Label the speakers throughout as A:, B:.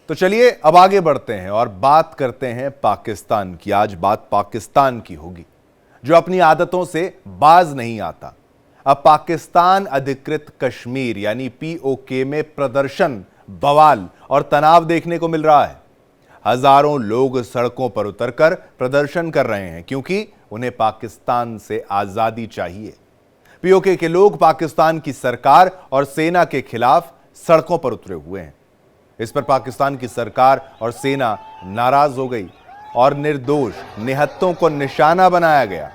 A: तो चलिए अब आगे बढ़ते हैं और बात करते हैं पाकिस्तान की। आज बात पाकिस्तान की होगी, जो अपनी आदतों से बाज नहीं आता। अब पाकिस्तान अधिकृत कश्मीर यानी पीओके में प्रदर्शन, बवाल और तनाव देखने को मिल रहा है। हजारों लोग सड़कों पर उतरकर प्रदर्शन कर रहे हैं क्योंकि उन्हें पाकिस्तान से आजादी चाहिए। पीओके के लोग पाकिस्तान की सरकार और सेना के खिलाफ सड़कों पर उतरे हुए हैं। इस पर पाकिस्तान की सरकार और सेना नाराज हो गई और निर्दोष निहत्तों को निशाना बनाया गया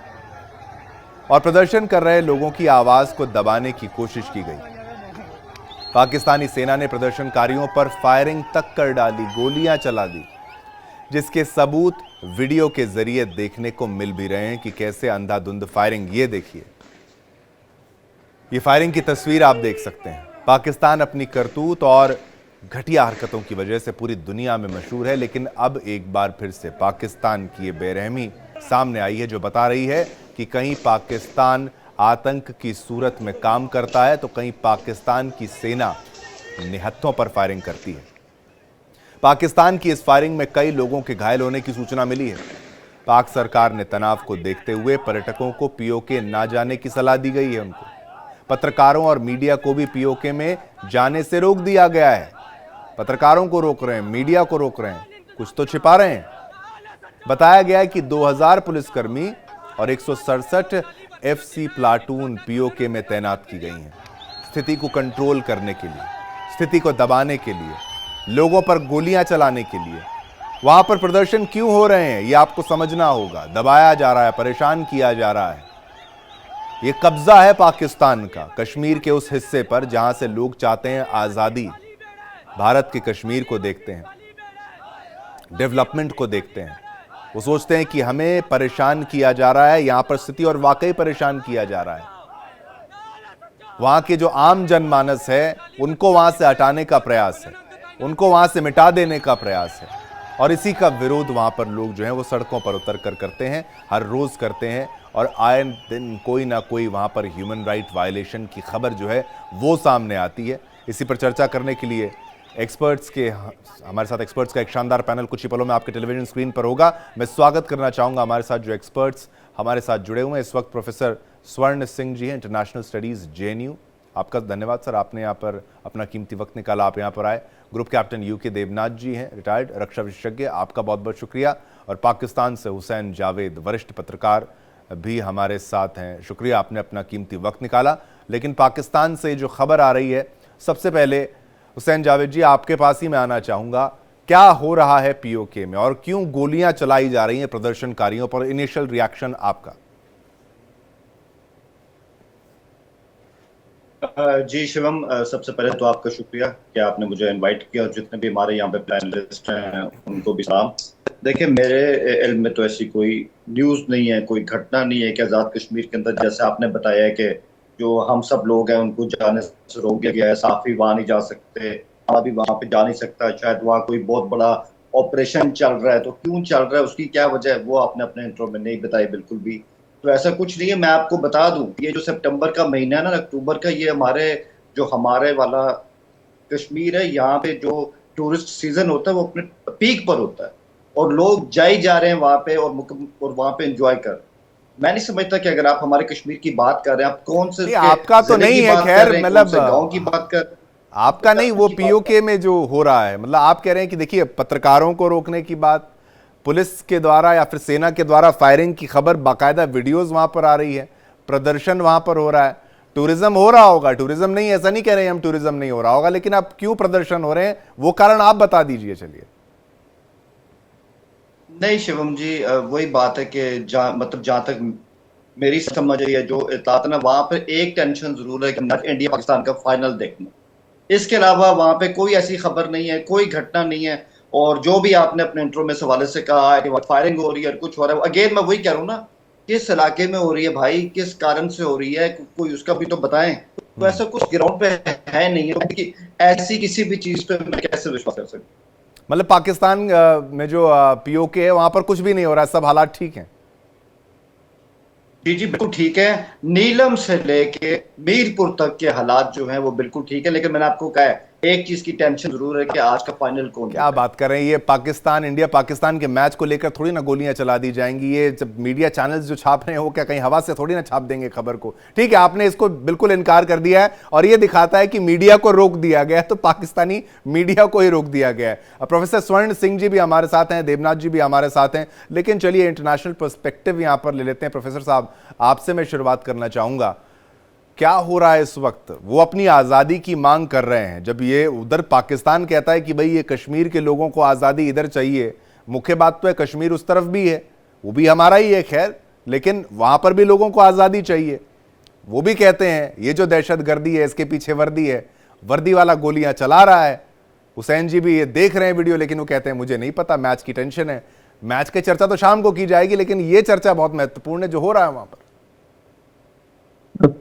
A: और प्रदर्शन कर रहे लोगों की आवाज को दबाने की कोशिश की गई। पाकिस्तानी सेना ने प्रदर्शनकारियों पर फायरिंग तक कर डाली, गोलियां चला दी, जिसके सबूत वीडियो के जरिए देखने को मिल भी रहे हैं कि कैसे अंधाधुंध फायरिंग। ये देखिए, ये फायरिंग की तस्वीर आप देख सकते हैं। पाकिस्तान अपनी करतूत और घटिया हरकतों की वजह से पूरी दुनिया में मशहूर है, लेकिन अब एक बार फिर से पाकिस्तान की ये बेरहमी सामने आई है, जो बता रही है कि कहीं पाकिस्तान आतंक की सूरत में काम करता है तो कहीं पाकिस्तान की सेना निहत्थों पर फायरिंग करती है। पाकिस्तान की इस फायरिंग में कई लोगों के घायल होने की सूचना मिली है। पाक सरकार ने तनाव को देखते हुए पर्यटकों को पीओके ना जाने की सलाह दी गई है। उनको, पत्रकारों और मीडिया को भी पीओके में जाने से रोक दिया गया है। पत्रकारों को रोक रहे हैं, मीडिया को रोक रहे हैं, कुछ तो छिपा रहे हैं। बताया गया है कि 2000 पुलिसकर्मी और 167 एफसी प्लाटून पीओके में तैनात की गई हैं, स्थिति को कंट्रोल करने के लिए, स्थिति को दबाने के लिए, लोगों पर गोलियां चलाने के लिए। वहां पर प्रदर्शन क्यों हो रहे हैं, यह आपको समझना होगा। दबाया जा रहा है, परेशान किया जा रहा है। यह कब्जा है पाकिस्तान का कश्मीर के उस हिस्से पर जहां से लोग चाहते हैं आजादी। भारत के कश्मीर को देखते हैं, डेवलपमेंट को देखते हैं, वो सोचते हैं कि हमें परेशान किया जा रहा है यहां पर स्थिति, और वाकई परेशान किया जा रहा है। वहां के जो आम जनमानस है उनको वहां से हटाने का प्रयास है, उनको वहां से मिटा देने का प्रयास है, और इसी का विरोध वहां पर लोग जो हैं वो सड़कों पर उतर कर करते हैं, हर रोज करते हैं। और आए दिन कोई ना कोई वहां पर ह्यूमन राइट वायलेशन की खबर जो है वो सामने आती है। इसी पर चर्चा करने के लिए हमारे साथ एक्सपर्ट्स का एक शानदार पैनल कुछ ही पलों में आपके टेलीविजन स्क्रीन पर होगा। मैं स्वागत करना चाहूंगा हमारे साथ जो एक्सपर्ट्स हमारे साथ जुड़े हुए हैं। इस वक्त प्रोफेसर स्वर्ण सिंह जी हैं, इंटरनेशनल स्टडीज जेएनयू। आपका धन्यवाद सर, आपने यहाँ पर अपना कीमती वक्त निकाला, आप यहाँ पर आए। ग्रुप कैप्टन यूके देवनाथ जी हैं, रिटायर्ड रक्षा विशेषज्ञ, आपका बहुत बहुत शुक्रिया। और पाकिस्तान से हुसैन जावेद, वरिष्ठ पत्रकार, भी हमारे साथ हैं। शुक्रिया, आपने अपना कीमती वक्त निकाला। लेकिन पाकिस्तान से जो खबर आ रही है, सबसे पहले हुसैन जावेद जी आपके पास ही मैं आना चाहूंगा। क्या हो रहा है पीओके में और क्यों गोलियां चलाई जा रही हैं प्रदर्शनकारियों पर? इनिशियल रिएक्शन आपका।
B: जी शिवम, सबसे पहले तो आपका शुक्रिया कि आपने मुझे इनवाइट किया, और जितने भी हमारे यहाँ पे पैनलिस्ट हैं उनको भी सलाम। देखिए, मेरे इल्म में तो ऐसी कोई न्यूज़ नहीं है, कोई घटना नहीं है कि आज़ाद कश्मीर के अंदर, जैसे आपने बताया है कि जो हम सब लोग हैं उनको जाने से रोक दिया गया है, साफी वहाँ नहीं जा सकते, हमारा भी वहाँ पे जा नहीं सकता। शायद वहाँ कोई बहुत बड़ा ऑपरेशन चल रहा है, तो क्यों चल रहा है, उसकी क्या वजह है, वो आपने अपने इंट्रो में नहीं बताई बिल्कुल भी। तो ऐसा कुछ नहीं है। मैं आपको बता दूं, ये जो सितंबर का महीना है ना, अक्टूबर का, ये हमारे वाला कश्मीर है, यहाँ पे जो टूरिस्ट सीजन होता है वो अपने पीक पर होता है, और लोग जा रहे हैं वहां पे, और वहां पे एंजॉय कर। मैं नहीं समझता कि अगर आप हमारे कश्मीर की बात कर रहे हैं, आप कौन से
A: आपका तो नहीं है, खैर मतलब
B: गांव की बात कर,
A: आपका नहीं, वो पीओके में जो हो रहा है, मतलब आप कह रहे हैं कि देखिए पत्रकारों को रोकने की बात, पुलिस के द्वारा या फिर सेना के द्वारा फायरिंग की खबर, बाकायदा वीडियोस वहां पर आ रही है, प्रदर्शन वहां पर हो रहा है, टूरिज्म हो रहा होगा। टूरिज्म नहीं, ऐसा नहीं कह रहे हैं हम, टूरिज्म नहीं हो रहा होगा, लेकिन अब क्यों प्रदर्शन हो रहे हैं वो कारण आप बता दीजिए। चलिए।
B: नहीं शिवम जी, वही बात है कि मतलब जहां तक मेरी समझ रही है, जो इत्तलात ना, वहां पर एक टेंशन जरूर है कि इंडिया पाकिस्तान का फाइनल देखना। इसके अलावा वहां पे कोई ऐसी खबर नहीं है, कोई घटना नहीं है। और जो भी आपने अपने इंट्रो में सवाल से कहा है कि फायरिंग हो रही है और कुछ हो रहा है, अगेन मैं वही कह रहा हूँ ना, किस इलाके में हो रही है भाई, किस कारण से हो रही है, कोई उसका भी तो बताएं। तो ऐसा कुछ ग्राउंड पे है नहीं है कि ऐसी किसी भी चीज पे मैं कैसे विश्वास कर सकता?
A: मतलब पाकिस्तान में जो पीओके है वहां पर कुछ भी नहीं हो रहा है, सब हालात ठीक हैं?
B: जी जी बिल्कुल ठीक है। नीलम से लेके मीरपुर तक के हालात जो हैं वो बिल्कुल ठीक है। लेकिन मैंने आपको कहा है एक चीज की टेंशन जरूर है कि आज का फाइनल कौन
A: क्या बात कर रहे हैं, ये पाकिस्तान इंडिया पाकिस्तान के मैच को लेकर थोड़ी ना गोलियां चला दी जाएंगी। ये जब मीडिया चैनल्स जो छाप रहे हैं वो क्या कहीं हवा से थोड़ी ना छाप देंगे खबर को। ठीक है, आपने इसको बिल्कुल इनकार कर दिया है और ये दिखाता है कि मीडिया को रोक दिया गया है, तो पाकिस्तानी मीडिया को ही रोक दिया गया है। प्रोफेसर स्वर्ण सिंह जी भी हमारे साथ हैं, देवनाथ जी भी हमारे साथ हैं, लेकिन चलिए इंटरनेशनल पर्सपेक्टिव यहां पर ले लेते हैं। प्रोफेसर साहब, आपसे मैं शुरुआत करना चाहूंगा, क्या हो रहा है इस वक्त? वो अपनी आज़ादी की मांग कर रहे हैं, जब ये उधर पाकिस्तान कहता है कि भाई ये कश्मीर के लोगों को आज़ादी इधर चाहिए। मुख्य बात तो है कश्मीर उस तरफ भी है, वो भी हमारा ही है खैर, लेकिन वहां पर भी लोगों को आज़ादी चाहिए। वो भी कहते हैं ये जो दहशतगर्दी है इसके पीछे वर्दी है, वर्दी वाला गोलियां चला रहा है। हुसैन जी भी ये देख रहे हैं वीडियो, लेकिन वो कहते हैं मुझे नहीं पता, मैच की टेंशन है। मैच की चर्चा तो शाम को की जाएगी, लेकिन ये चर्चा बहुत महत्वपूर्ण है जो हो रहा है वहां पर।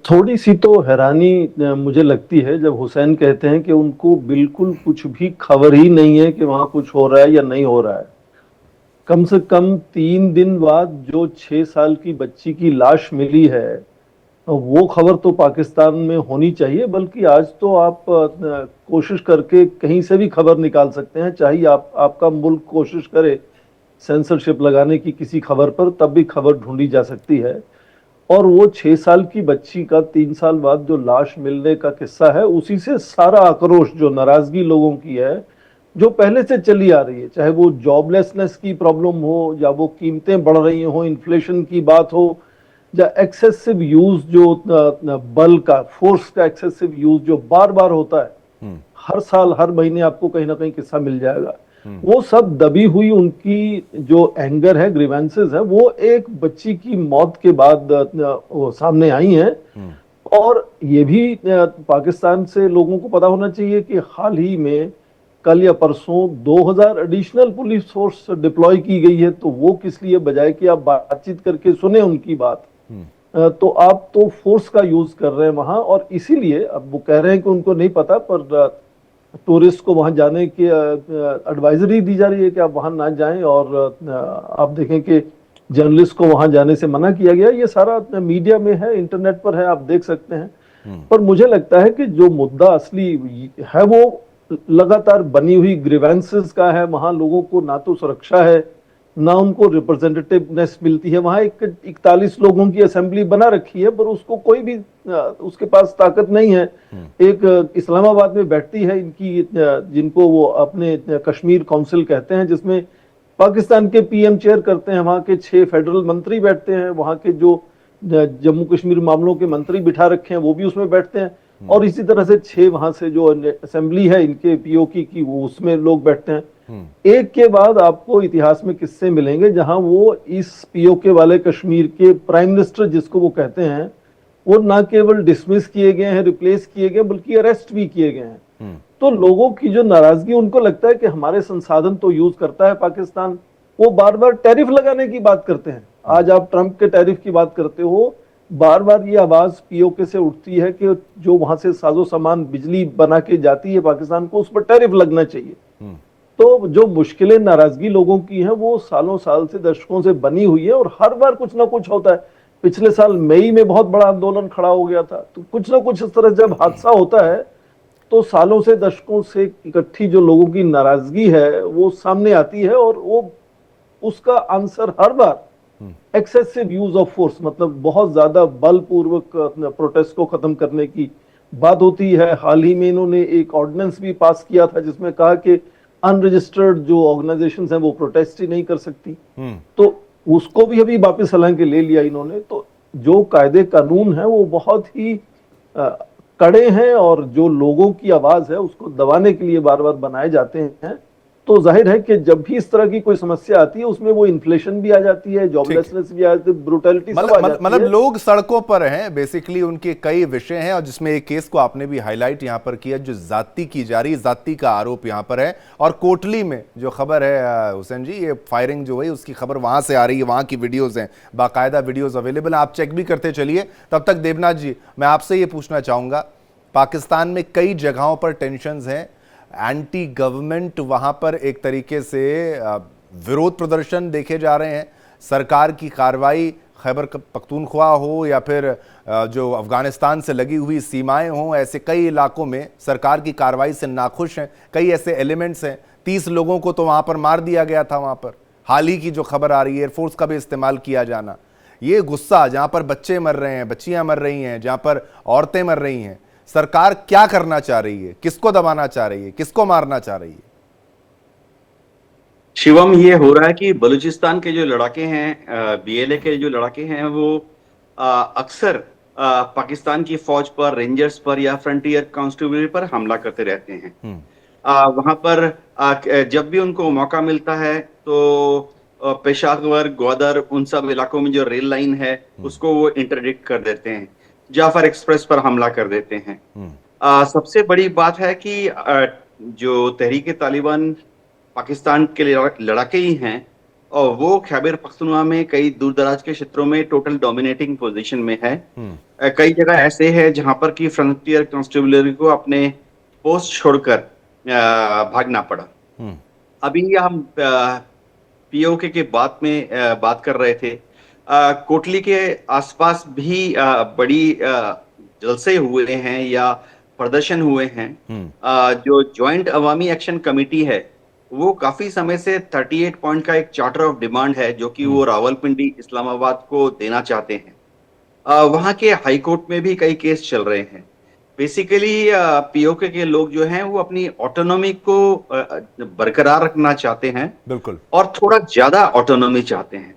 C: थोड़ी सी तो हैरानी मुझे लगती है जब हुसैन कहते हैं कि उनको बिल्कुल कुछ भी खबर ही नहीं है कि वहां कुछ हो रहा है या नहीं हो रहा है। कम से कम 3 दिन बाद जो 6 साल की बच्ची की लाश मिली है, वो खबर तो पाकिस्तान में होनी चाहिए। बल्कि आज तो आप कोशिश करके कहीं से भी खबर निकाल सकते हैं, चाहे आपका मुल्क कोशिश करे सेंसरशिप लगाने की किसी खबर पर, तब भी खबर ढूंढी जा सकती है। और वो 6 साल की बच्ची का 3 साल बाद जो लाश मिलने का किस्सा है, उसी से सारा आक्रोश, जो नाराजगी लोगों की है, जो पहले से चली आ रही है, चाहे वो जॉबलेसनेस की प्रॉब्लम हो, या वो कीमतें बढ़ रही हो, इन्फ्लेशन की बात हो, या एक्सेसिव यूज जो बल का, फोर्स का एक्सेसिव यूज जो बार बार होता है, हर साल हर महीने आपको कहीं ना कहीं किस्सा मिल जाएगा। वो सब दबी हुई उनकी जो एंगर है, ग्रीवेंसेस है, वो एक बच्ची की मौत के बाद सामने आई हैं। और ये भी पाकिस्तान से लोगों को पता होना चाहिए कि हाल ही में कल या परसों 2000 एडिशनल पुलिस फोर्स डिप्लॉय की गई है। तो वो किस लिए, बजाय कि आप बातचीत करके सुने उनकी बात, तो आप तो फोर्स का यूज कर रहे हैं वहां। और इसीलिए अब वो कह रहे हैं कि उनको नहीं पता, पर टूरिस्ट को वहां जाने की एडवाइजरी दी जा रही है कि आप वहां ना जाएं। और आप देखें कि जर्नलिस्ट को वहां जाने से मना किया गया। ये सारा मीडिया में है, इंटरनेट पर है, आप देख सकते हैं। पर मुझे लगता है कि जो मुद्दा असली है वो लगातार बनी हुई ग्रीवेंसेस का है। वहां लोगों को ना तो सुरक्षा है, ना उनको रिप्रेजेंटेटिवनेस मिलती है। वहां 41 लोगों की असेंबली बना रखी है, पर उसको कोई भी उसके पास ताकत नहीं है। एक इस्लामाबाद में बैठती है इनकी, जिनको वो अपने कश्मीर काउंसिल कहते हैं, जिसमें पाकिस्तान के पीएम चेयर करते हैं, वहां के 6 फेडरल मंत्री बैठते हैं, वहां के जो जम्मू कश्मीर मामलों के मंत्री बिठा रखे हैं वो भी उसमें बैठते हैं। और इसी तरह से 6 वहां से जो असेंबली है इनके पीओके की, वो उसमें लोग बैठते हैं। एक के बाद आपको इतिहास में किस्से मिलेंगे जहां वो इस पीओके वाले कश्मीर के प्राइम मिनिस्टर, जिसको वो कहते हैं, वो ना केवल डिसमिस किए गए हैं, रिप्लेस किए गए, बल्कि अरेस्ट भी किए गए हैं। तो लोगों की जो नाराजगी, उनको लगता है कि हमारे संसाधन तो यूज करता है पाकिस्तान। वो बार बार टैरिफ लगाने की बात करते हैं। आज आप ट्रंप के टैरिफ की बात करते हो, बार बार ये आवाज पीओके से उठती है कि जो वहां से साजो सामान, बिजली बना के जाती है पाकिस्तान को, उस पर टैरिफ लगना चाहिए। तो जो मुश्किलें, नाराजगी लोगों की है, वो सालों साल से, दशकों से बनी हुई है। और हर बार कुछ ना कुछ होता है। पिछले साल मई में बहुत बड़ा आंदोलन खड़ा हो गया था। तो कुछ ना कुछ इस तरह जब हादसा होता है, तो सालों से, दशकों से इकट्ठी जो लोगों की नाराजगी है वो सामने आती है। और वो उसका answer her bar excessive use of force, मतलब बहुत ज्यादा बलपूर्वक प्रोटेस्ट को खत्म करने की बात होती है। हाल ही में इन्होंने एक ऑर्डिनेंस भी पास किया था जिसमें कहा कि अनरजिस्टर्ड जो ऑर्गेनाइजेशंस हैं वो प्रोटेस्ट ही नहीं कर सकती। तो उसको भी अभी वापस हालांकि ले लिया इन्होंने। तो जो कायदे कानून है वो बहुत ही कड़े हैं, और जो लोगों की आवाज है उसको दबाने के लिए बार बार बनाए जाते हैं। तो जाहिर है कि जब भी इस तरह की कोई समस्या आती है, उसमें वो इन्फ्लेशन भी आ जाती है, जॉबलेसनेस भी आ जाती है, ब्रूटैलिटी सब आ जाती है।
A: मतलब लोग सड़कों पर हैं, बेसिकली उनके कई विषय हैं। और जिसमें एक केस को आपने भी हाईलाइट यहां पर किया, जो जाति की जा रही, जाति का आरोप यहां पर है। और कोटली में जो खबर है हुसैन जी, ये फायरिंग जो हुई उसकी खबर वहां से आ रही है, वहां की वीडियोज हैं, बाकायदा वीडियोज अवेलेबल है, आप चेक भी करते चलिए। तब तक देवनाथ जी, मैं आपसे ये पूछना चाहूंगा, पाकिस्तान में कई जगहों पर टेंशंस हैं, एंटी गवर्नमेंट वहां पर एक तरीके से विरोध प्रदर्शन देखे जा रहे हैं, सरकार की कार्रवाई खैबर पख्तूनख्वा हो या फिर जो अफगानिस्तान से लगी हुई सीमाएं हों, ऐसे कई इलाकों में सरकार की कार्रवाई से नाखुश हैं। कई ऐसे एलिमेंट्स हैं, 30 लोगों को तो वहाँ पर मार दिया गया था। वहाँ पर हाल ही की जो खबर आ रही है, एयरफोर्स का भी इस्तेमाल किया जाना, ये गुस्सा, जहाँ पर बच्चे मर रहे हैं, बच्चियाँ मर रही हैं, जहाँ पर औरतें मर रही हैं, सरकार क्या करना चाह रही है? किसको दबाना चाह रही है? किसको मारना चाह रही है?
D: शिवम, ये हो रहा है कि बलूचिस्तान के जो लड़ाके हैं, बीएलए के जो लड़ाके हैं, वो अक्सर पाकिस्तान की फौज पर, रेंजर्स पर या फ्रंटियर कांस्टेबल पर हमला करते रहते हैं। वहां पर जब भी उनको मौका मिलता है तो पेशावर, ग्वादर, उन सब इलाकों में जो रेल लाइन है उसको वो इंटरडिक्ट कर देते हैं, जाफर एक्सप्रेस पर हमला कर देते हैं। सबसे बड़ी बात है कि जो तहरीक तालिबान पाकिस्तान के लड़ाके ही हैं, और वो खैबर पख्तूनख्वा में कई दूर दराज के क्षेत्रों में टोटल डोमिनेटिंग पोजीशन में है। कई जगह ऐसे है जहां पर कि फ्रंटियर कांस्टेबलरी को अपने पोस्ट छोड़कर भागना पड़ा। अभी हम पीओके के बात कर रहे थे। कोटली के आसपास भी बड़ी जलसे हुए हैं या प्रदर्शन हुए हैं। जो ज्वाइंट अवामी एक्शन कमेटी है वो काफी समय से 38 पॉइंट का एक चार्टर ऑफ डिमांड है जो कि वो रावलपिंडी, इस्लामाबाद को देना चाहते हैं। वहां के हाई कोर्ट में भी कई केस चल रहे हैं। बेसिकली पीओके के लोग जो हैं वो अपनी ऑटोनॉमी को बरकरार रखना चाहते हैं,
A: बिल्कुल,
D: और थोड़ा ज्यादा ऑटोनॉमी चाहते हैं।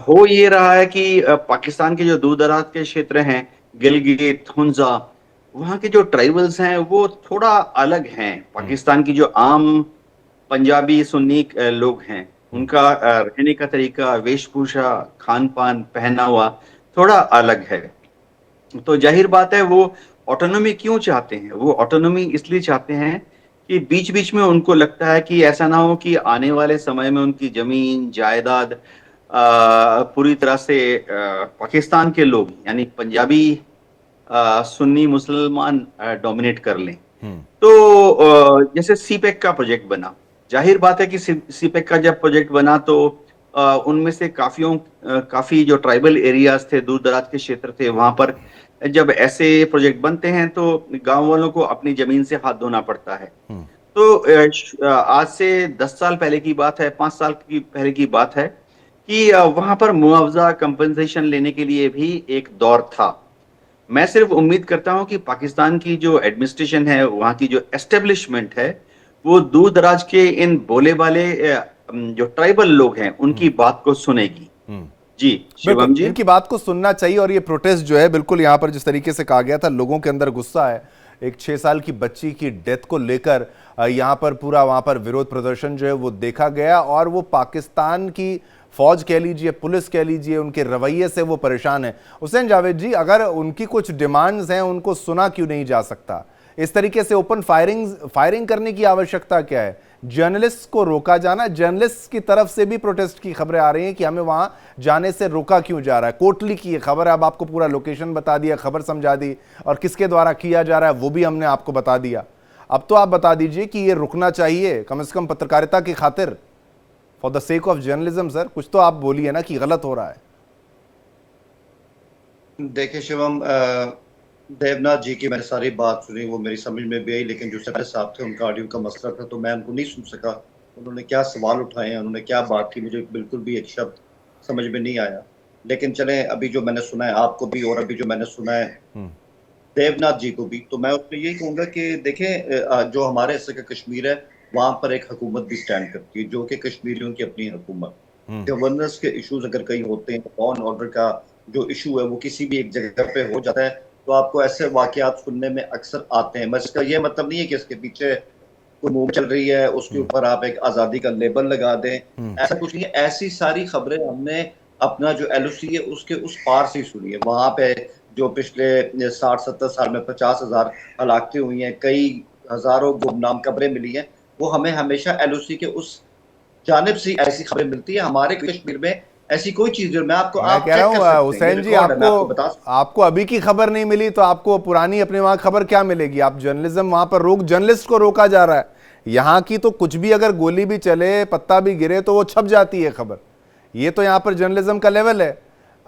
D: हो ये रहा है कि पाकिस्तान के जो दूर दराज के क्षेत्र हैं, गिलगित, हुंजा, वहां के जो ट्राइबल्स हैं वो थोड़ा अलग हैं। पाकिस्तान की जो आम पंजाबी सुन्नी लोग हैं, उनका रहने का तरीका, वेशभूषा, खान पान, पहनावा थोड़ा अलग है। तो जाहिर बात है वो ऑटोनॉमी क्यों चाहते हैं? वो ऑटोनॉमी इसलिए चाहते हैं कि बीच बीच में उनको लगता है कि ऐसा ना हो कि आने वाले समय में उनकी जमीन जायदाद पूरी तरह से पाकिस्तान के लोग यानी पंजाबी सुन्नी मुसलमान डोमिनेट कर लें। तो जैसे सीपेक का प्रोजेक्ट बना, जाहिर बात है कि सीपेक का जब प्रोजेक्ट बना तो उनमें से काफी जो ट्राइबल एरियाज थे, दूर दराज के क्षेत्र थे, वहां पर जब ऐसे प्रोजेक्ट बनते हैं तो गांव वालों को अपनी जमीन से हाथ धोना पड़ता है। तो आज से 10 साल पहले की बात है, 5 साल की पहले की बात है कि वहां पर मुआवजा, कंपनसेशन लेने के लिए भी एक दौर था। मैं सिर्फ उम्मीद करता हूं कि पाकिस्तान की जो एडमिनिस्ट्रेशन है, वहां की जो एस्टेब्लिशमेंट है, वो दूर दराज के इन बोले वाले जो ट्राइबल लोग हैं उनकी बात को सुनेगी। जी शिवम जी,
A: इनकी बात को सुनना चाहिए। और ये प्रोटेस्ट जो है, बिल्कुल यहाँ पर जिस तरीके से कहा गया था, लोगों के अंदर गुस्सा है। एक 6 साल की बच्ची की डेथ को लेकर यहाँ पर पूरा वहाँ पर विरोध प्रदर्शन जो है वो देखा गया, और वो पाकिस्तान की फौज कह लीजिए, पुलिस कह लीजिए, उनके रवैये से वो परेशान है। हुसैन जावेद जी, अगर उनकी कुछ डिमांड्स हैं, उनको सुना क्यों नहीं जा सकता? इस तरीके से ओपन फायरिंग करने की आवश्यकता क्या है? जर्नलिस्ट को रोका जाना, जर्नलिस्ट की तरफ से भी प्रोटेस्ट की खबरें आ रही हैं कि हमें वहां जाने से रोका क्यों जा रहा है। कोटली की ये खबर है, अब आपको पूरा लोकेशन बता दिया, खबर समझा दी, और किसके द्वारा किया जा रहा है वो भी हमने आपको बता दिया। अब तो आप बता दीजिए कि ये रुकना चाहिए कम से कम पत्रकारिता की खातिर, for the sake of journalism. Sir, कुछ तो आप बोलिए ना कि गलत हो रहा है।
B: देखिए शिवम, देवनाथ जी की मैंने सारी बात सुनी, वो मेरी समझ में भी आई, लेकिन जो सर साहब थे उनका ऑडियो का मसला था तो मैं उनको नहीं सुन सका। उन्होंने क्या सवाल उठाए हैं, उन्होंने क्या बात की, मुझे बिल्कुल भी एक शब्द समझ में नहीं आया। लेकिन चलें, अभी जो मैंने सुना है आपको भी, और अभी जो मैंने सुना है देवनाथ जी को भी, तो मैं उसमें यही कहूँगा कि देखें, जो हमारे हिस्से का कश्मीर है वहाँ पर एक हुकूमत भी स्टैंड करती है, जो कि कश्मीरियों की अपनी हुकूमत। गवर्नेंस के इश्यूज अगर कहीं होते हैं, लॉ एंड ऑर्डर का जो इशू है वो किसी भी एक जगह पे हो जाता है, तो आपको ऐसे वाकयात सुनने में अक्सर आते हैं। बस इसका ये मतलब नहीं है कि इसके पीछे कोई मूव चल रही है, उसके ऊपर आप एक आज़ादी का लेबल लगा दें, ऐसा कुछ नहीं है। ऐसी सारी खबरें हमने अपना जो LOC है उसके उस पार से सुनी है। वहाँ पे जो पिछले 60-70 साल में 50,000 हलाकतें हुई हैं, कई हजारों गुमनाम खबरें मिली हैं, वो हमें हमेशा LOC के उस जानिब से ऐसी खबरें मिलती है। हमारे कश्मीर में ऐसी कोई चीज मैं आपको आप
A: कह रहा हूँ हुसैन जी, आपको अभी की खबर नहीं मिली तो आपको पुरानी अपने वहां खबर क्या मिलेगी? आप जर्नलिज्म वहां पर जर्नलिस्ट को रोका जा रहा है। यहाँ की तो कुछ भी, अगर गोली भी चले, पत्ता भी गिरे तो वो छप जाती है खबर। ये तो यहाँ पर जर्नलिज्म का लेवल है।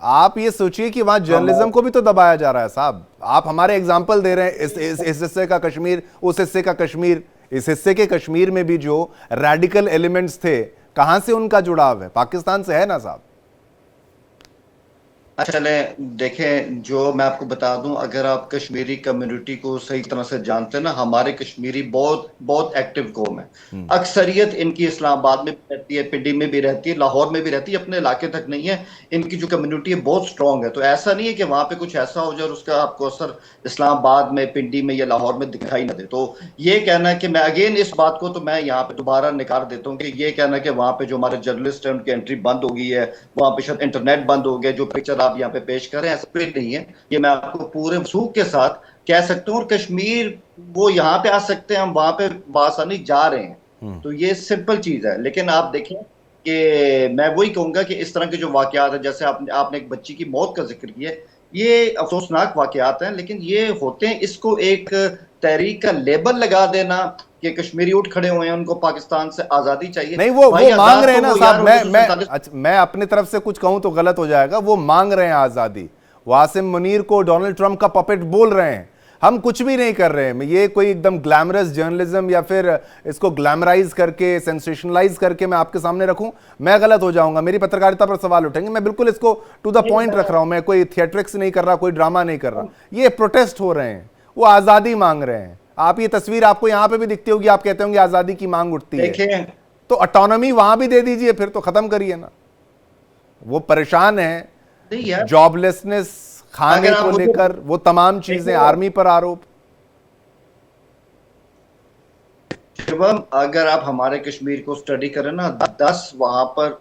A: आप ये सोचिए कि वहां जर्नलिज्म को भी तो दबाया जा रहा है साहब। आप हमारे एग्जाम्पल दे रहे हैं, इस हिस्से का कश्मीर, उस हिस्से का कश्मीर। इस हिस्से के कश्मीर में भी जो रैडिकल एलिमेंट्स थे, कहां से उनका जुड़ाव है? पाकिस्तान से है ना साहब।
B: चले देखें, जो मैं आपको बता दूं, अगर आप कश्मीरी कम्युनिटी को सही तरह से जानते हैं ना, हमारे कश्मीरी बहुत बहुत एक्टिव कौम है। अक्सरियत इनकी इस्लामाबाद में भी रहती है, पिंडी में भी रहती है, लाहौर में भी रहती है, अपने इलाके तक नहीं है। इनकी जो कम्युनिटी है बहुत स्ट्रांग है। तो ऐसा नहीं है कि वहां पे कुछ ऐसा हो जाए और उसका आपको असर इस्लामाबाद में, पिंडी में या लाहौर में दिखाई ना दे। तो ये कहना है कि मैं अगेन इस बात को तो मैं यहाँ पे दोबारा निकाल देता हूँ कि ये कहना कि वहां पे जो हमारे जर्नलिस्ट है उनकी एंट्री बंद हो गई है, वहां पे शायद इंटरनेट बंद हो गया, जो पिक्चर आप यहाँ पे पेश कर रहे हैं, ऐसा भी नहीं है। ये मैं आपको पूरे वसूख के साथ कह सकता हूँ। और कश्मीर वो यहाँ पे आ सकते हैं, हम वहां पे बासानी जा रहे हैं, तो ये सिंपल चीज है। लेकिन आप देखें कि मैं वही कहूंगा कि इस तरह के जो वाकयात है, जैसे आपने एक बच्ची की मौत का जिक्र किया, ये अफसोसनाक वाकयात हैं, लेकिन ये होते हैं। इसको एक तहरीक का लेबल लगा देना कि कश्मीरी उठ खड़े हुए हैं, उनको पाकिस्तान से आजादी चाहिए,
A: नहीं, वो मांग रहे हैं ना साहब।
B: मैं
A: मैं अपनी तरफ से कुछ कहूं तो गलत हो जाएगा। वो मांग रहे हैं आजादी। वासिम मुनीर को डोनाल्ड ट्रंप का पपेट बोल रहे हैं। हम कुछ भी नहीं कर रहे हैं। ये कोई एकदम ग्लैमरस जर्नलिज्म या फिर इसको ग्लैमराइज करके, सेंसेशनलाइज करके मैं आपके सामने रखूं, मैं गलत हो जाऊंगा, मेरी पत्रकारिता पर सवाल उठेंगे। मैं बिल्कुल इसको टू द पॉइंट रख रहा हूं। मैं कोई थिएट्रिक्स नहीं कर रहा, कोई ड्रामा नहीं कर रहा। ये प्रोटेस्ट हो रहे हैं, वो आजादी मांग रहे हैं। आप ये तस्वीर आपको यहां पे भी दिखती होगी, आप कहते होंगे आजादी की मांग उठती है, तो ऑटोनॉमी वहां भी दे दीजिए, फिर तो खत्म करिए ना। वो परेशान है, जॉबलेसनेस, खाने को लेकर, वो तमाम चीजें, आर्मी पर आरोप।
B: शिवम, अगर आप हमारे कश्मीर को स्टडी करें ना, 10 वहां पर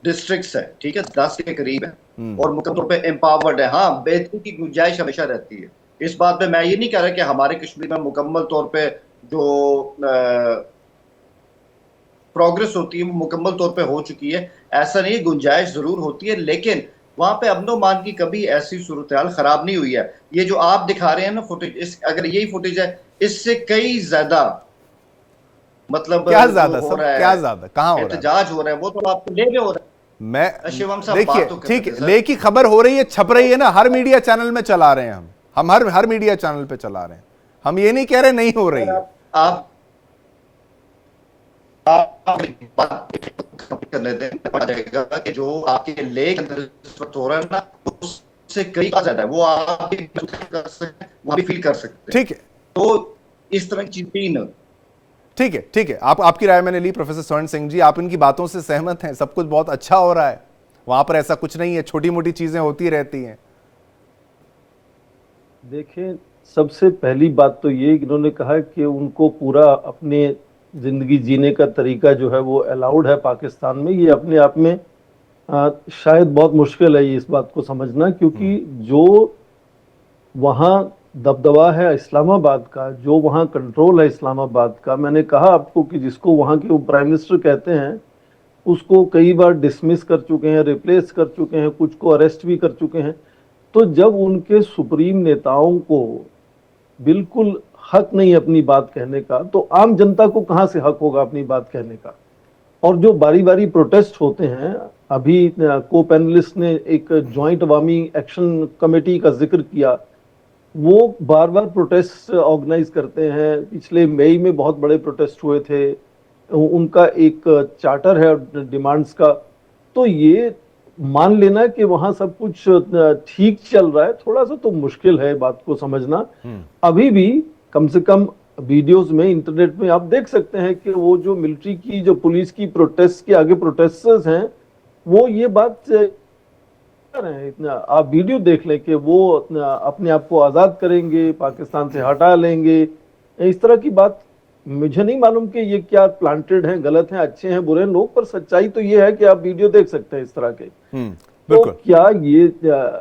B: डिस्ट्रिक्ट्स है, ठीक है, 10 के करीब है, और मुकम्मल तौर पे एम्पावर्ड है। हाँ, बेहतरी की गुंजाइश हमेशा रहती है। इस बात पे मैं ये नहीं कह रहा कि हमारे कश्मीर में मुकम्मल तौर पे जो प्रोग्रेस होती है वो मुकम्मल तौर पे हो चुकी है, ऐसा नहीं। गुंजाइश जरूर होती है, लेकिन वहां पे अमनो मान की कभी ऐसी सूरत हाल खराब नहीं हुई है। ये जो आप दिखा रहे हैं ना फुटेज, अगर यही फुटेज है, इससे कई ज्यादा, मतलब
A: क्या ज्यादा सब, क्या ज्यादा, कहां हो रहा है
B: एहतजाज हो रहा है, वो तो आपको ले हो रहा है।
A: मैं
B: शिवम साहब,
A: देखिए, ठीक है, ले की खबर हो रही है, छप रही है ना, हर मीडिया चैनल में चला रहे हैं हम हर मीडिया चैनल पे चला रहे हैं। हम ये नहीं कह रहे नहीं हो रही है।
B: आप करने दें, पता जाएगा कि जो आपके लेख हो रहा है ना, उससे कई ज्यादा है। वो आप भी कर सकते हैं, वो भी फील कर सकते हैं।
A: ठीक है,
B: तो इस तरह की चीजें,
A: ठीक है, ठीक है। आपकी राय मैंने ली। प्रोफेसर स्वर्ण सिंह जी, आप इनकी बातों से सहमत हैं? सब कुछ बहुत अच्छा हो रहा है वहां पर, ऐसा कुछ नहीं है, छोटी मोटी चीजें होती रहती हैं।
C: देखें, सबसे पहली बात तो ये, इन्होंने कहा कि उनको पूरा अपने जिंदगी जीने का तरीका जो है वो अलाउड है पाकिस्तान में। ये अपने आप में शायद बहुत मुश्किल है इस बात को समझना, क्योंकि जो वहाँ दबदबा है इस्लामाबाद का, जो वहाँ कंट्रोल है इस्लामाबाद का, मैंने कहा आपको कि जिसको वहाँ के वो प्राइम मिनिस्टर कहते हैं, उसको कई बार डिसमिस कर चुके हैं, रिप्लेस कर चुके हैं, कुछ को अरेस्ट भी कर चुके हैं। तो जब उनके सुप्रीम नेताओं को बिल्कुल हक नहीं अपनी बात कहने का, तो आम जनता को कहाँ से हक होगा अपनी बात कहने का? और जो बारी बारी प्रोटेस्ट होते हैं, अभी को पैनलिस्ट ने एक जॉइंट अवामी एक्शन कमेटी का जिक्र किया, वो बार बार प्रोटेस्ट ऑर्गेनाइज करते हैं। पिछले मई में बहुत बड़े प्रोटेस्ट हुए थे, उनका एक चार्टर है डिमांड्स का। तो ये मान लेना कि वहां सब कुछ ठीक चल रहा है, थोड़ा सा तो मुश्किल है बात को समझना। अभी भी कम से कम वीडियोस में, इंटरनेट में आप देख सकते हैं कि वो जो मिलिट्री की, जो पुलिस की प्रोटेस्ट के आगे प्रोटेस्टर्स हैं, वो ये बात रहे हैं, आप वीडियो देख लें कि वो अपने आप को आजाद करेंगे, पाकिस्तान से हटा लेंगे, इस तरह की बात। मुझे नहीं मालूम कि ये क्या प्लांटेड है, गलत है, अच्छे हैं, बुरे हैं लोग, पर सच्चाई तो ये है कि आप वीडियो देख सकते हैं इस तरह के। तो क्या ये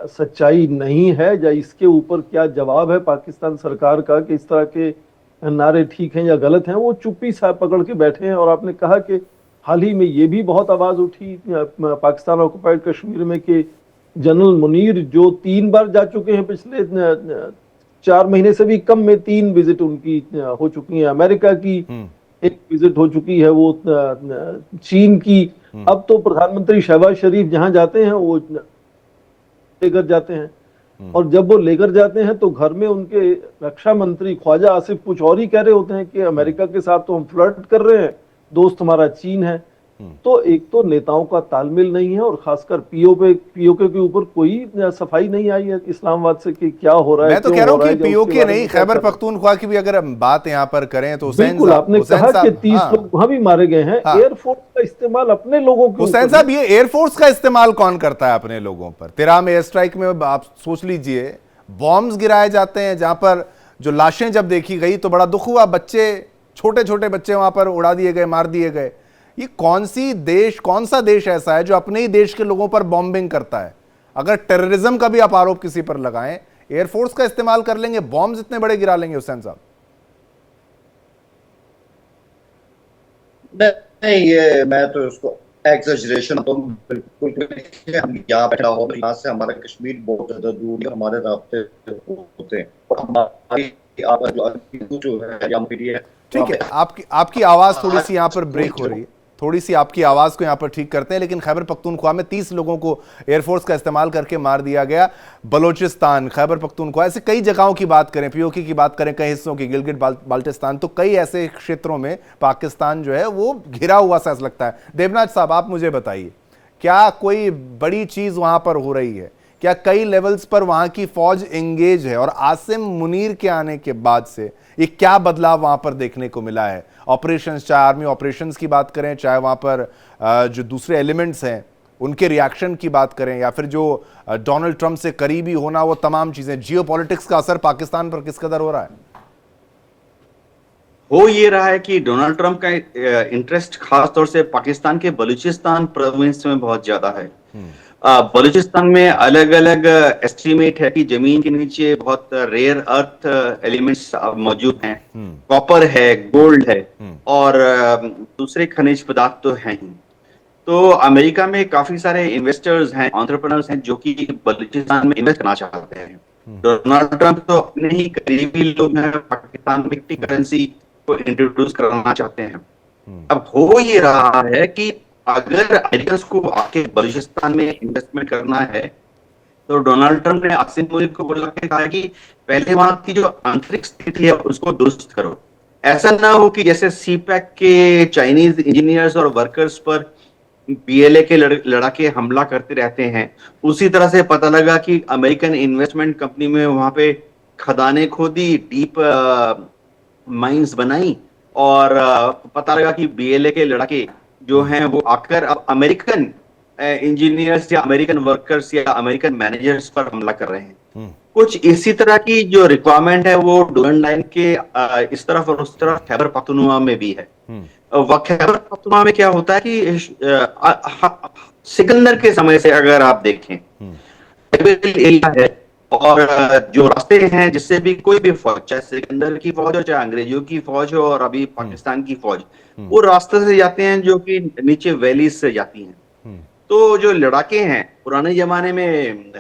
C: सच्चाई नहीं है, या इसके ऊपर क्या जवाब है पाकिस्तान सरकार का कि इस तरह के नारे ठीक हैं या गलत हैं? वो चुप्पी सा पकड़ के बैठे हैं। और आपने कहा कि हाल ही में ये भी बहुत आवाज उठी पाकिस्तान ऑक्युपाइड कश्मीर में कि जनरल मुनीर जो 3 बार जा चुके हैं, पिछले 4 महीने से भी कम में 3 विजिट उनकी हो चुकी है, अमेरिका की 1 विजिट हो चुकी है, वो चीन की। अब तो प्रधानमंत्री शहबाज शरीफ जहां जाते हैं वो लेकर जाते हैं, और जब वो लेकर जाते हैं तो घर में उनके रक्षा मंत्री ख्वाजा आसिफ कुछ और ही कह रहे होते हैं कि अमेरिका के साथ तो हम फ्लर्ट कर रहे हैं, दोस्त हमारा चीन है। तो एक तो नेताओं का तालमेल नहीं है, और खासकर पीओके के ऊपर कोई सफाई नहीं आई है इस्लामाबाद से कि क्या हो रहा है।
A: मैं तो कह रहा हूं कि पीओके नहीं, खैबर पख्तूनख्वा की भी अगर बात यहां पर करें तो
C: बिल्कुल आपने कहा कि 30 लोग वहां भी मारे गए हैं। एयरफोर्स का इस्तेमाल अपने लोगों के
A: हुसैन साहब, ये एयरफोर्स का इस्तेमाल कौन करता है अपने लोगों पर? तिराम एयर स्ट्राइक में आप सोच लीजिए, बॉम्ब्स गिराए जाते हैं, जहां पर जो लाशें जब देखी गई तो बड़ा दुख हुआ, बच्चे, छोटे छोटे बच्चे वहां पर उड़ा दिए गए, मार दिए गए। ये कौन सा देश ऐसा है जो अपने ही देश के लोगों पर बॉम्बिंग करता है? अगर टेररिज्म का भी आप आरोप किसी पर लगाएं, एयरफोर्स का इस्तेमाल कर लेंगे, बॉम्ब्स इतने बड़े गिरा लेंगे हुसैन साहब?
B: नहीं, ये मैं तो उसको एग्जैजरेशन तो बिल्कुल, हम यहाँ बैठा हो, यहाँ से हमारा कश्मीर बहुत ज्यादा दूर है, हमारे रास्ते होते हैं, हमारी जो है या मीडिया।
A: ठीक है, आपकी आवाज थोड़ी सी यहाँ पर ब्रेक हो रही है, थोड़ी सी आपकी आवाज को यहाँ पर ठीक करते हैं। लेकिन खैबर पख्तूनख्वा में 30 लोगों को एयरफोर्स का इस्तेमाल करके मार दिया गया। बलोचिस्तान, खैबर पख्तूनख्वा, ऐसे कई जगहों की बात करें, पीओके की बात करें, कई हिस्सों की, गिलगित बाल्टिस्तान, तो कई ऐसे क्षेत्रों में पाकिस्तान जो है वो घिरा हुआ सा लगता है। देवनाथ साहब, आप मुझे बताइए, क्या कोई बड़ी चीज वहां पर हो रही है? क्या कई लेवल्स पर वहां की फौज एंगेज है? और आसिम मुनीर के आने के बाद से ये क्या बदलाव वहां पर देखने को मिला है? ऑपरेशंस, चाहे आर्मी ऑपरेशंस की बात करें, चाहे वहां पर जो दूसरे एलिमेंट्स हैं उनके रिएक्शन की बात करें, या फिर जो डोनाल्ड ट्रंप से करीबी होना, वो तमाम चीजें, जियोपॉलिटिक्स का असर पाकिस्तान पर किस कदर हो रहा है?
D: हो ये रहा है कि डोनाल्ड ट्रंप का इंटरेस्ट खास तौर से पाकिस्तान के बलूचिस्तान प्रोविंस में बहुत ज्यादा है। बलूचिस्तान में अलग अलग एस्टिमेट है कि जमीन के नीचे बहुत रेयर अर्थ एलिमेंट्स मौजूद हैं, कॉपर है, गोल्ड है, और दूसरे खनिज पदार्थ तो हैं ही। तो अमेरिका में काफी सारे इन्वेस्टर्स हैं, एंटरप्रेन्योर्स हैं जो कि बलूचिस्तान में इन्वेस्ट करना चाहते हैं। डोनाल्ड ट्रंप तो अपने ही करीबी लोग हैं, पाकिस्तान में करेंसी को इंट्रोड्यूस करना चाहते हैं। अब हो ये रहा है कि अगर अमेरिकन को आके बलूचिस्तान में इन्वेस्टमेंट करना है तो डोनाल्ड ट्रंप ने आसिम मुनीर को बुला के कहा कि पहले वहां की जो आंतरिक स्थिति है उसको दुरुस्त करो। ऐसा ना हो कि जैसे सीपैक के चाइनीज इंजीनियर्स और वर्कर्स पर पीएलए के लड़ाके हमला करते रहते हैं, उसी तरह से पता लगा कि अमेरिकन इन्वेस्टमेंट कंपनी में वहां पे खदानें खोदी, डीप माइंस बनाई, और पता लगा कि बीएलए के लड़ाके जो हैं वो आकर अब अमेरिकन इंजीनियर्स या अमेरिकन वर्कर्स या अमेरिकन मैनेजर्स पर हमला कर रहे हैं। कुछ इसी तरह की जो रिक्वायरमेंट है वो डोलन लाइन के इस तरफ और उस तरफ खैबर पख्तूनख्वा में भी है। खैबर पख्तूनख्वा में क्या होता है कि सिकंदर के समय से अगर आप देखें, एरिया है, और जो रास्ते हैं जिससे भी कोई भी फौज, चाहे सिकंदर की फौज हो, चाहे अंग्रेजों की फौज हो, और अभी पाकिस्तान की फौज, वो रास्ते से जाते हैं जो कि नीचे वैलीज से जाती हैं। तो जो लड़ाके हैं पुराने जमाने में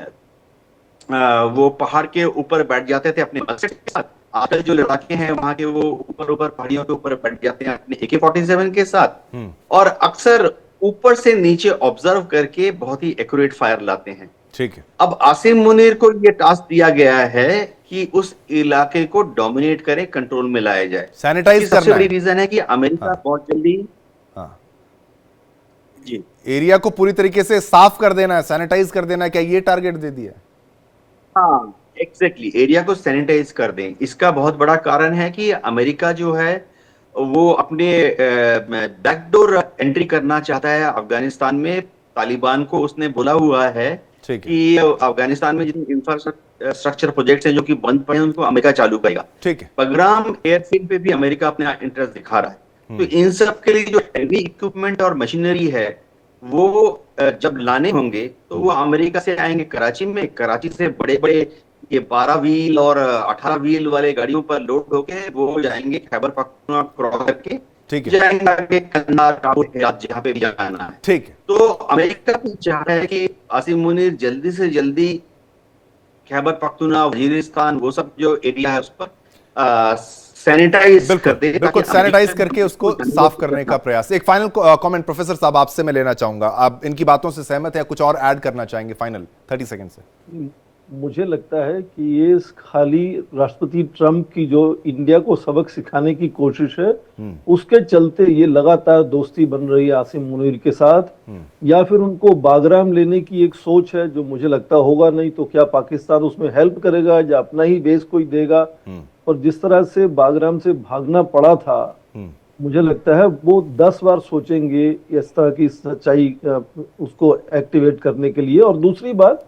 D: वो पहाड़ के ऊपर बैठ जाते थे अपने मस्जिद के साथ। आजकल जो लड़ाके हैं वहां के वो ऊपर पहाड़ियों के ऊपर बैठ जाते हैं अपने AK-47 के साथ, और अक्सर ऊपर से नीचे ऑब्जर्व करके बहुत ही एक्यूरेट फायर लाते हैं।
A: ठीक है।
D: अब आसिम मुनीर को ये टास्क दिया गया है कि उस इलाके को डोमिनेट करें, कंट्रोल में लाया जाए।
A: सैनिटाइज करना
D: सबसे बड़ी रीजन है कि अमेरिका बहुत जल्दी
A: जी एरिया को पूरी तरीके से साफ कर देना है, सैनिटाइज कर देना है, क्या ये टारगेट दे दिया?
D: हाँ, एग्जैक्टली, एरिया को सैनिटाइज कर दें। इसका बहुत बड़ा कारण है कि अमेरिका जो है वो अपने बैकडोर एंट्री करना चाहता है अफगानिस्तान में। तालिबान को उसने बोला हुआ है कि अफगानिस्तान में जितने इंफ्रास्ट्रक्चर प्रोजेक्ट्स हैं जो कि बंद पड़े हैं उनको अमेरिका चालू करेगा।
A: ठीक है।
D: बगराम एयरफील्ड पे भी अमेरिका अपना इंटरेस्ट दिखा रहा है। तो इन सब के लिए जो हेवी इक्विपमेंट और मशीनरी है वो जब लाने होंगे तो वो अमेरिका से आएंगे कराची में। कराची से बड़े बड़े ये 12 व्हील और 18 व्हील वाले गाड़ियों पर लोड होके वो जाएंगे खैबर पख्तूनख्वा क्रॉस करके,
A: ठीक है,
D: जाएंगे आगे कंधार, काबुल, जहां पे भी जाना है।
A: ठीक है।
D: तो अमेरिका भी चाह रहा है कि आसिम मुनीर जल्दी से जल्दी खैबर पख्तूनख्वा, वजीरिस्तान, वो सब जो एरिया है उस पर सैनिटाइज कर दे,
A: बिल्कुल
D: ताकि
A: सैनिटाइज
D: अमेरिका
A: करके उसको
D: को
A: साफ करने का प्रयास। एक फाइनल कमेंट प्रोफेसर साहब आपसे मैं लेना चाहूंगा, आप इनकी बातों से सहमत है या कुछ और ऐड करना चाहेंगे फाइनल 30 सेकंड से?
C: मुझे लगता है कि ये खाली राष्ट्रपति ट्रंप की जो इंडिया को सबक सिखाने की कोशिश है, उसके चलते ये लगातार दोस्ती बन रही है आसिम मुनीर के साथ, या फिर उनको बागराम लेने की एक सोच है, जो मुझे लगता होगा नहीं। तो क्या पाकिस्तान उसमें हेल्प करेगा या अपना ही बेस कोई देगा? और जिस तरह से बागराम से भागना पड़ा था, मुझे लगता है वो 10 बार सोचेंगे इस तरह की सच्चाई उसको एक्टिवेट करने के लिए। और दूसरी बात,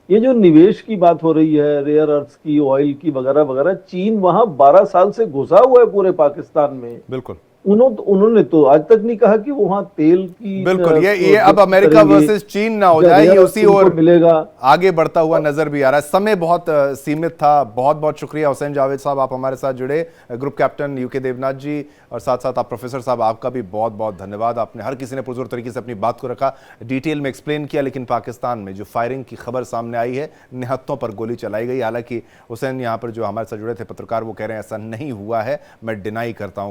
C: ये जो निवेश की बात हो रही है, रेयर अर्थ्स की, ऑयल की वगैरह वगैरह, चीन वहां 12 साल से घुसा हुआ है पूरे पाकिस्तान में।
A: बिल्कुल,
C: उन्होंने तो आज तक नहीं कहा कि वहां तेल की
A: बिल्कुल ये अब अमेरिका वर्सेस चीन ना हो जाए, ये उसी ओर
C: मिलेगा,
A: आगे बढ़ता हुआ नजर भी आ रहा है। समय बहुत सीमित था। बहुत बहुत शुक्रिया हुसैन जावेद साहब, आप हमारे साथ जुड़े, ग्रुप कैप्टन यूके देवनाथ जी, और साथ साथ आप प्रोफेसर साहब, आपका भी बहुत बहुत धन्यवाद। आपने हर किसी ने पुरजोर तरीके से अपनी बात को रखा, डिटेल में एक्सप्लेन किया। लेकिन पाकिस्तान में जो फायरिंग की खबर सामने आई है, निहत्तों पर गोली चलाई गई। हालांकि हुसैन यहाँ पर जो हमारे साथ जुड़े थे पत्रकार, वो कह रहे हैं ऐसा नहीं हुआ है। मैं डिनाई करता हूँ।